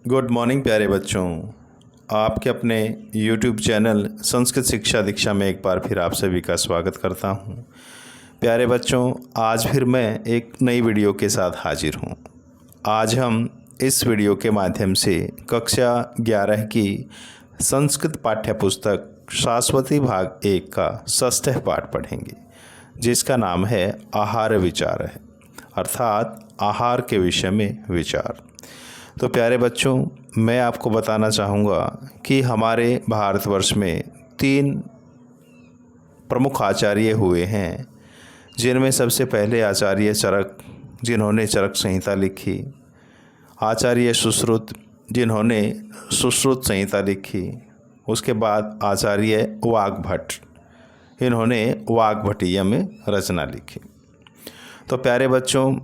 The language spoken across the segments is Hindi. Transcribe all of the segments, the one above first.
गुड मॉर्निंग प्यारे बच्चों। आपके अपने यूट्यूब चैनल संस्कृत शिक्षा दीक्षा में एक बार फिर आप सभी का स्वागत करता हूं। प्यारे बच्चों, आज फिर मैं एक नई वीडियो के साथ हाजिर हूं। आज हम इस वीडियो के माध्यम से कक्षा 11 की संस्कृत पाठ्य पुस्तक शाश्वती भाग 1 का षष्ठ पाठ पढ़ेंगे, जिसका नाम है आहार विचार है, अर्थात आहार के विषय में विचार। तो प्यारे बच्चों, मैं आपको बताना चाहूँगा कि हमारे भारतवर्ष में 3 प्रमुख आचार्य हुए हैं, जिनमें सबसे पहले आचार्य चरक, जिन्होंने चरक संहिता लिखी, आचार्य सुश्रुत, जिन्होंने सुश्रुत संहिता लिखी, उसके बाद आचार्य वाग्भट, इन्होंने वाग्भटीय में रचना लिखी। तो प्यारे बच्चों,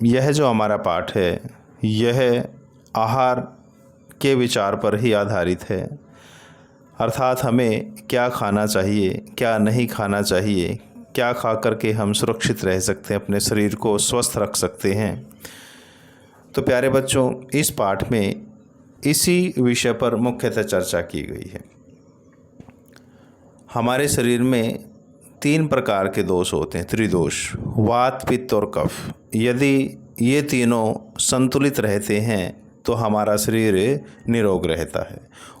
यह जो हमारा पाठ है यह आहार के विचार पर ही आधारित है, अर्थात हमें क्या खाना चाहिए, क्या नहीं खाना चाहिए, क्या खा कर के हम सुरक्षित रह सकते हैं, अपने शरीर को स्वस्थ रख सकते हैं। तो प्यारे बच्चों, इस पाठ में इसी विषय पर मुख्यतः चर्चा की गई है। हमारे शरीर में 3 प्रकार के दोष होते हैं, त्रिदोष, वात, पित्त और कफ। यदि ये तीनों संतुलित रहते हैं तो हमारा शरीर निरोग रहता है,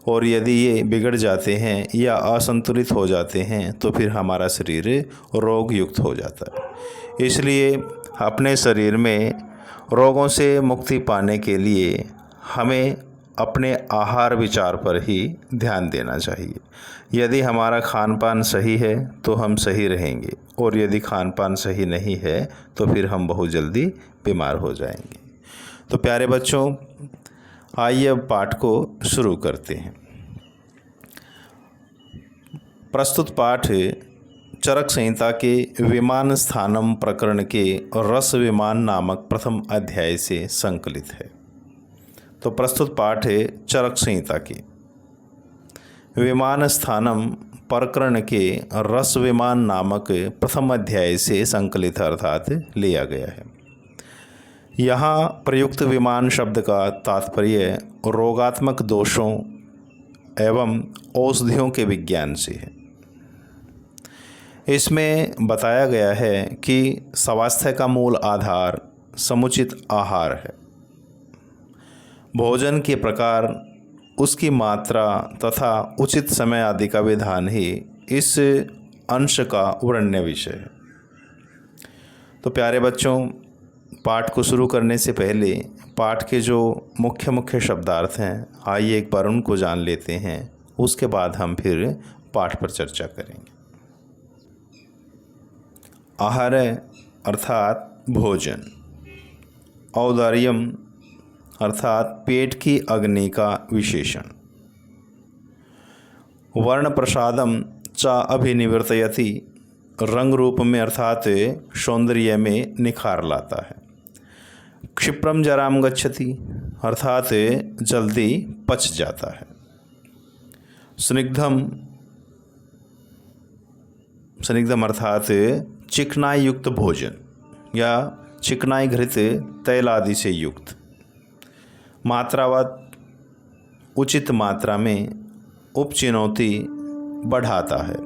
और यदि ये बिगड़ जाते हैं या असंतुलित हो जाते हैं तो फिर हमारा शरीर रोग युक्त हो जाता है। इसलिए अपने शरीर में रोगों से मुक्ति पाने के लिए हमें अपने आहार विचार पर ही ध्यान देना चाहिए। यदि हमारा खान पान सही है तो हम सही रहेंगे, और यदि खान पान सही नहीं है तो फिर हम बहुत जल्दी बीमार हो जाएंगे। तो प्यारे बच्चों, आइए अब पाठ को शुरू करते हैं। प्रस्तुत पाठ चरक संहिता के विमान स्थानम प्रकरण के रस विमान नामक प्रथम अध्याय से संकलित है। तो प्रस्तुत पाठ है चरक संहिता की विमान स्थानम प्रकरण के रस विमान नामक प्रथम अध्याय से संकलित, अर्थात लिया गया है। यहाँ प्रयुक्त विमान शब्द का तात्पर्य रोगात्मक दोषों एवं औषधियों के विज्ञान से है। इसमें बताया गया है कि स्वास्थ्य का मूल आधार समुचित आहार है। भोजन के प्रकार, उसकी मात्रा तथा उचित समय आदि का विधान ही इस अंश का वर्ण्य विषय है। तो प्यारे बच्चों, पाठ को शुरू करने से पहले पाठ के जो मुख्य शब्दार्थ हैं, आइए एक बार उनको जान लेते हैं, उसके बाद हम फिर पाठ पर चर्चा करेंगे। आहार अर्थात भोजन, औदार्यम अर्थात पेट की अग्नि का विशेषण, वर्ण प्रसादम च अभिनिवर्तयति, रंग रूप में अर्थात सौंदर्य में निखार लाता है। क्षिप्रम जराम गच्छति अर्थात जल्दी पच जाता है। स्निग्धम अर्थात चिकनाई युक्त भोजन या चिकनाई घृत तैल आदि से युक्त। मात्रावत उचित मात्रा में उपचिनौती बढ़ाता है।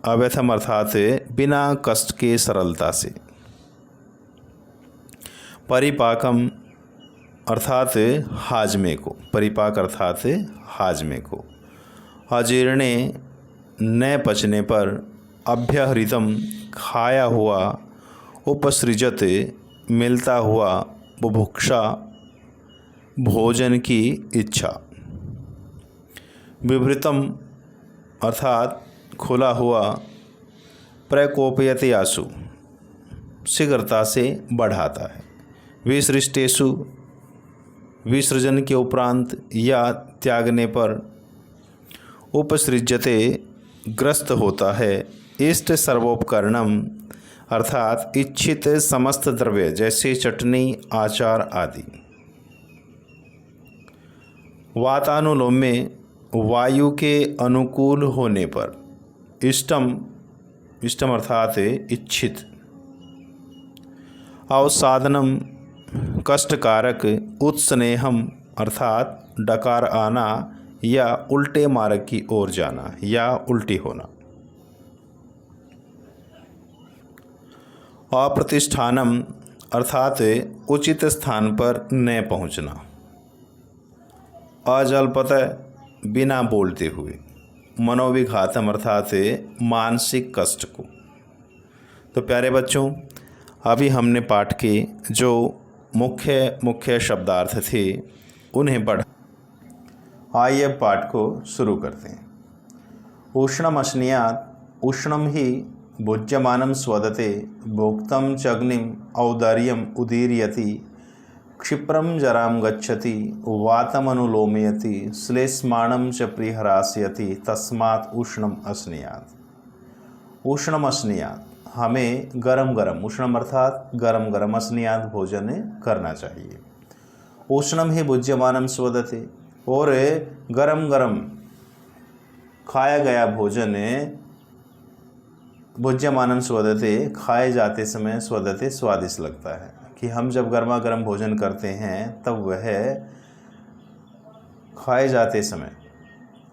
अव्यथम अर्थात बिना कष्ट के सरलता से। परिपाकम अर्थात हाजमे को, परिपाक अर्थात हाजमे को। अजीर्णे न पचने पर, अभ्यहृतम खाया हुआ, उपसृजत मिलता हुआ, बुभुक्षा भोजन की इच्छा। विवृतम अर्थात खुला हुआ, प्रकोपयति आंसू शीघ्रता से बढ़ाता है। विसृष्टेषु विसर्जन के उपरांत या त्यागने पर, उपसृज्यते ग्रस्त होता है। इष्ट सर्वोपकरणम अर्थात इच्छित समस्त द्रव्य जैसे चटनी, आचार आदि। वातानुलोम में वायु के अनुकूल होने पर, इष्टम अर्थात इच्छित। अवसाधनम कष्टकारक उत्स्नेहम अर्थात डकार आना या उल्टे मार्ग की ओर जाना या उल्टी होना। अप्रतिष्ठानम अर्थात उचित स्थान पर न पहुंचना। अजल्पतः बिना बोलते हुए। मनोविघातम अर्थात मानसिक कष्ट को। तो प्यारे बच्चों, अभी हमने पाठ के जो मुख्य शब्दार्थ थे उन्हें पढ़। आइए अब पाठ को शुरू करते हैं। उष्णम अश्नीयात् उष्णम ही भुज्यमानं स्वदते भोक्तं च अग्निम औदार्यम उदीरयति क्षिप्रं जरां गच्छति वातमनुलोमयति श्लेष्माणं च प्रिहरास्यति तस्मात् उष्णम अश्नीयात्। उष्णम अश्नीयात् हमें गरम गरम, उष्णम अर्थात गरम गरम, अश्नीयात् भोजन करना चाहिए। उष्णम ही भुज्यमानं स्वदते, और गरम गरम खाया गया भोजन भुज्यमानं स्वदते खाए जाते समय स्वदते स्वादिष्ट लगता है। कि हम जब गर्मा गर्म भोजन करते हैं तब वह खाए जाते समय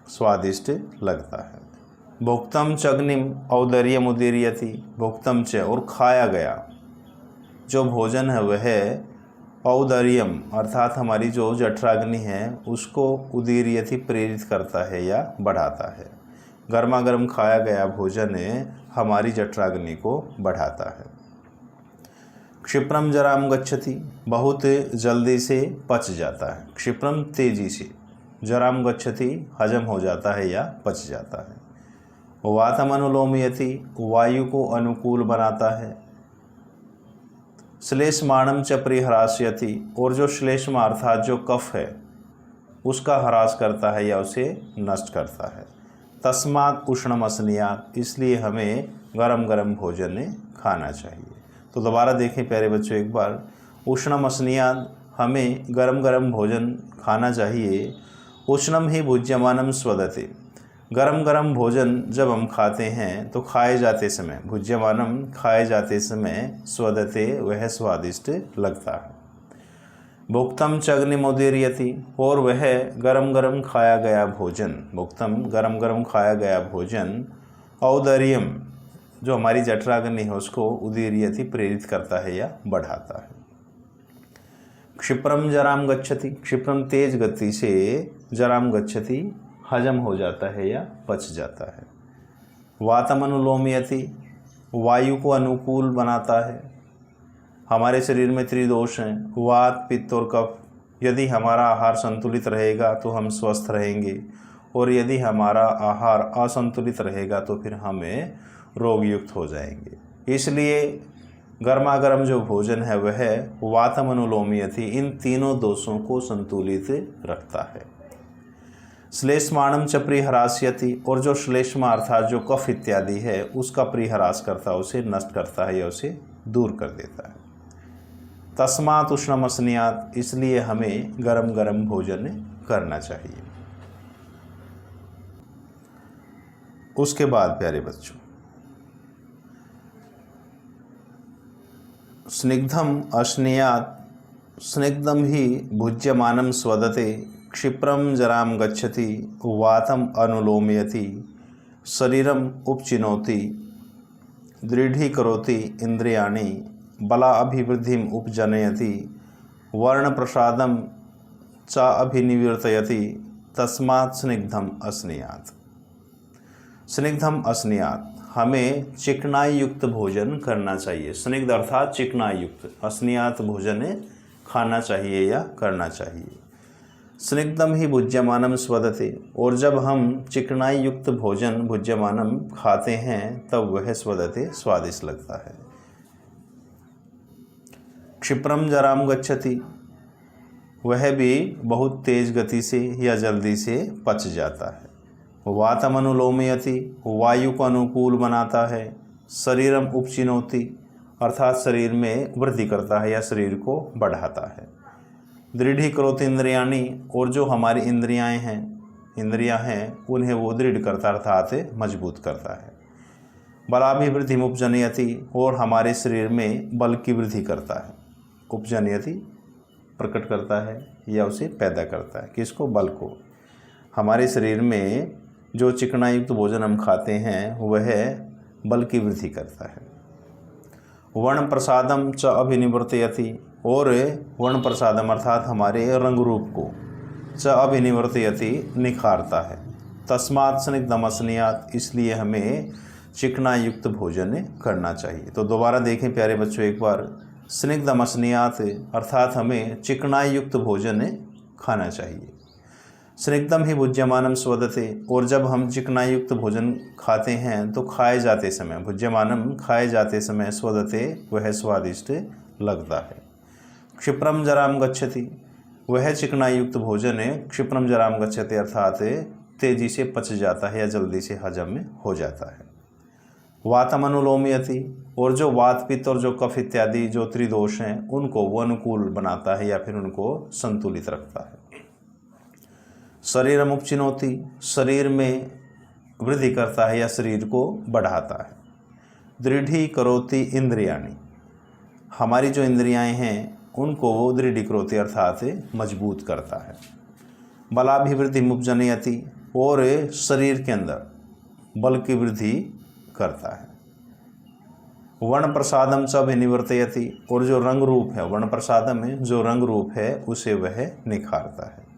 स्वादिष्ट लगता है। भोक्तम च अग्निम औदर्यम उदीरयति, भोक्तम च और खाया गया जो भोजन है वह औदर्यम अर्थात हमारी जो जठराग्नि है उसको उदीरयति प्रेरित करता है या बढ़ाता है। गर्मा गर्म खाया गया भोजन हमारी जठराग्नि को बढ़ाता है। क्षिप्रम जराम गच्छति, बहुत जल्दी से पच जाता है। क्षिप्रम तेजी से, जराम गच्छति हजम हो जाता है या पच जाता है। वातम अनुलोमयति, वायु को अनुकूल बनाता है। श्लेष्माणं च प्रिहरास्यति, और जो श्लेष्मा अर्थात जो कफ है उसका ह्रास करता है या उसे नष्ट करता है। तस्मात् उष्णम अश्नीयात्, इसलिए हमें गरम गरम भोजन खाना चाहिए। तो दोबारा देखें प्यारे बच्चों एक बार। उष्णम अश्नीयात् हमें गरम गरम भोजन खाना चाहिए। उष्णम ही भुज्यमानं स्वदते, गरम गरम भोजन जब हम खाते हैं तो खाए जाते समय, भुज्यमानम खाए जाते समय, स्वदते वह स्वादिष्ट लगता है। भुक्तम च अग्निम उदीरयति, और वह गरम गरम खाया गया भोजन, भुक्तम गरम गरम खाया गया भोजन, औदर्यम जो हमारी जठराग्नि है उसको उदीरयति प्रेरित करता है या बढ़ाता है। क्षिप्रम जराम गच्छति, क्षिप्रम तेज गति से, जराम गच्छति हजम हो जाता है या पच जाता है। वातम अनुलोमयति, वायु को अनुकूल बनाता है। हमारे शरीर में त्रिदोष हैं, वात पित्त और कफ। यदि हमारा आहार संतुलित रहेगा तो हम स्वस्थ रहेंगे, और यदि हमारा आहार असंतुलित रहेगा तो फिर हमें रोग युक्त हो जाएंगे। इसलिए गर्मा गर्म जो भोजन है वह वातम अनुलोमयति इन तीनों दोषों को संतुलित रखता है। श्लेष्माणं च प्रिहरास्यति, और जो श्लेष्मा अर्थात जो कफ इत्यादि है उसका प्रिहरास करता है, उसे नष्ट करता है या उसे दूर कर देता है। तस्मात् उष्णम अश्नीयात्, इसलिए हमें गरम गरम भोजन करना चाहिए। उसके बाद प्यारे बच्चों, स्निग्धम अश्नीयात्, स्निग्धम ही भुज्यमानं स्वदते क्षिप्रम जराम गच्छति वातम अनुलोमयति शरीरम उपचिनोति दृढ़ीकरोति इंद्रियाणि बला अभिवृद्धिम उपजनयति वर्ण प्रसादम च अभिनिवर्तयति तस्मात् स्निग्धम अश्नीयात्। स्निग्धम अश्नीयात् हमें चिकनाई युक्त भोजन करना चाहिए। स्निग्ध अर्थात चिकनाई युक्त, अश्नीयात् भोजन खाना चाहिए या करना चाहिए। स्निग्धम ही भुज्यमानम स्वदते, और जब हम चिकनाई युक्त भोजन भुज्यमानम खाते हैं तब वह स्वदते स्वादिष्ट लगता है। क्षिप्रम जराम गच्छति, वह भी बहुत तेज गति से या जल्दी से पच जाता है। वातम अनुलोमयति, वायु को अनुकूल बनाता है। शरीरम उपचिनोति, अर्थात शरीर में वृद्धि करता है या शरीर को बढ़ाता है। दृढ़ीकरोति इंद्रियाणि, और जो हमारी इंद्रियां हैं उन्हें वो दृढ़ करता अर्थात मजबूत करता है। बलाभिवृद्धि उपजनयति, और हमारे शरीर में बल की वृद्धि करता है। उपजनयति प्रकट करता है या उसे पैदा करता है। किसको? बल को। हमारे शरीर में जो चिकनायुक्त भोजन हम खाते हैं वह बल की वृद्धि करता है। वर्ण प्रसादम च अभिनिवर्तयति, और वर्ण प्रसादम अर्थात हमारे रंग रूप को च अभिनिवर्तयति निखारता है। तस्मात् स्निग्धमसनीयात्, इसलिए हमें चिकनायुक्त भोजन करना चाहिए। तो दोबारा देखें प्यारे बच्चों एक बार, स्निग्धमसनीयात् अर्थात हमें चिकनायुक्त भोजन खाना चाहिए। स्निग्धम ही भुज्यमानम स्वदते, और जब हम चिकनायुक्त भोजन खाते हैं तो खाए जाते समय, भुज्यमानम खाए जाते समय, स्वदते वह स्वादिष्ट लगता है। क्षिप्रम जराम गच्छति, वह चिकनायुक्त भोजन क्षिप्रम जराम गच्छति अर्थात तेजी से पच जाता है या जल्दी से हजम हो जाता है। वातम अनुलोमयति, और जो वात पित्त और जो कफ इत्यादि जो त्रिदोष हैं उनको वो अनुकूल बनाता है या फिर उनको संतुलित रखता है। शरीरम उपचिनोति, शरीर में वृद्धि करता है या शरीर को बढ़ाता है। दृढ़ी करोति इंद्रियाणि, हमारी जो इंद्रियाएं हैं उनको वो दृढ़ीकरोति अर्थात मजबूत करता है। बलाभिवृद्धि मुपजनयति, और शरीर के अंदर बल की वृद्धि करता है। वर्ण प्रसादम च अभिनिवर्तयति, और जो रंग रूप है, वर्ण प्रसादम में जो रंग रूप है उसे वह निखारता है।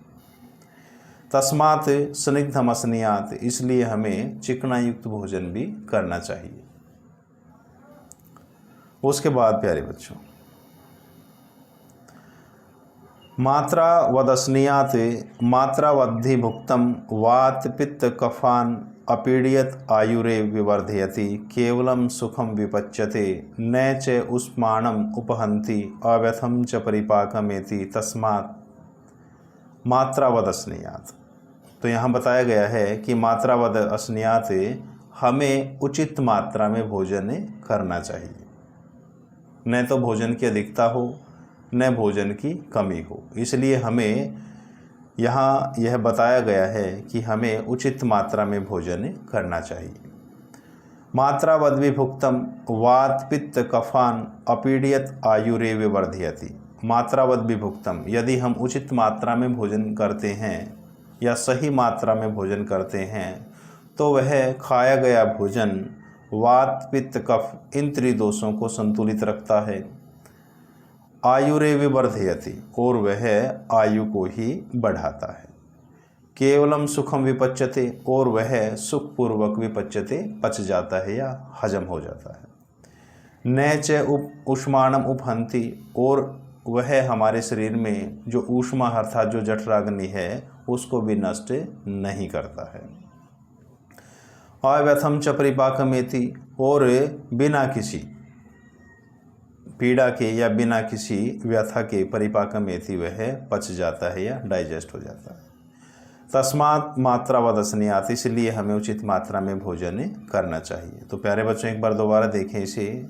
तस्मात् स्निग्धमसनीयात्, इसलिए हमें चिकनायुक्त भोजन भी करना चाहिए। उसके बाद प्यारे बच्चों, मात्रा वदस्नीयात् मात्रावद्धि भुक्तम वात पित्त कफान अपीड़ियत आयुरे विवर्धयति, केवलम सुखम विपच्यते न च उष्माणम उपहंति अव्यथम च परिपाकमेति, तस्मात् मात्रावद अस्नीयात्। तो यहाँ बताया गया है कि मात्रावद अस्नीयात् हमें उचित मात्रा में भोजन करना चाहिए, न तो भोजन की अधिकता हो न भोजन की कमी हो। इसलिए हमें यहाँ यह बताया गया है कि हमें उचित मात्रा में भोजन करना चाहिए। मात्रावद विभुक्तम वात पित्त कफान अपीड़ियत आयुरे विवर्धयति, मात्रावद विभुक्तम, यदि हम उचित मात्रा में भोजन करते हैं या सही मात्रा में भोजन करते हैं तो वह खाया गया भोजन वात पित्त कफ इन त्रिदोषों को संतुलित रखता है। आयुरे विवर्धयति, और वह आयु को ही बढ़ाता है। केवलम सुखम विपच्यते, और वह सुखपूर्वक विपच्यते पच जाता है या हजम हो जाता है। न च उष्माणम उपहंति, और वह हमारे शरीर में जो ऊष्मा अर्थात जो जठराग्नि है उसको भी नष्ट नहीं करता है। अव्यथम च परिपाकमेति, और बिना किसी पीड़ा के या बिना किसी व्यथा के परिपाकमेति वह पच जाता है या डाइजेस्ट हो जाता है। तस्मात् मात्रावद अस्नीयात्, इसलिए हमें उचित मात्रा में भोजन करना चाहिए। तो प्यारे बच्चों एक बार दोबारा देखें इसे,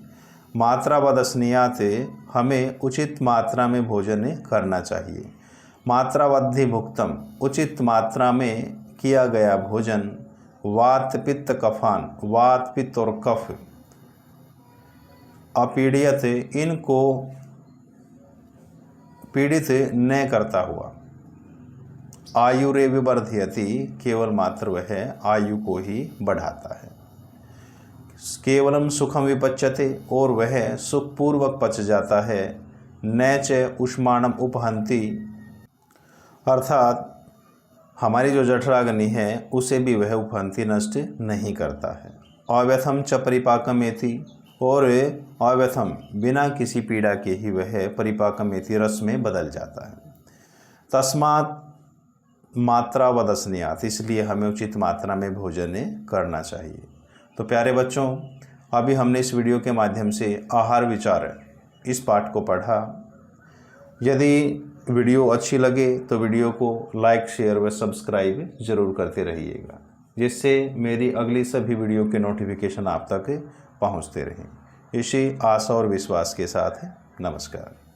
मात्रावद अस्नीयात् हमें उचित मात्रा में भोजन करना चाहिए। मात्रावद्धि भुक्तम, उचित मात्रा में किया गया भोजन वात पित्त कफान, वात पित्त और कफ अपीड़ियत, इनको पीड़ित न करता हुआ, आयुरे विवर्धयति, केवल मात्र वह आयु को ही बढ़ाता है। केवलम सुखम विपच्यते, और वह सुखपूर्वक पच जाता है। न च उष्माणम उपहंति, अर्थात हमारी जो जठराग्नि है उसे भी वह उपहंति नष्ट नहीं करता है। अव्यथम च परिपाकमेति, और अव्यथम बिना किसी पीड़ा के ही वह परिपाकमेति रस में बदल जाता है। तस्मात् मात्रावद अस्नीयात्, इसलिए हमें उचित मात्रा में भोजन करना चाहिए। तो प्यारे बच्चों, अभी हमने इस वीडियो के माध्यम से आहार विचार इस पाठ को पढ़ा। यदि वीडियो अच्छी लगे तो वीडियो को लाइक शेयर व सब्सक्राइब ज़रूर करते रहिएगा, जिससे मेरी अगली सभी वीडियो के नोटिफिकेशन आप तक पहुंचते रहें। इसी आशा और विश्वास के साथ नमस्कार।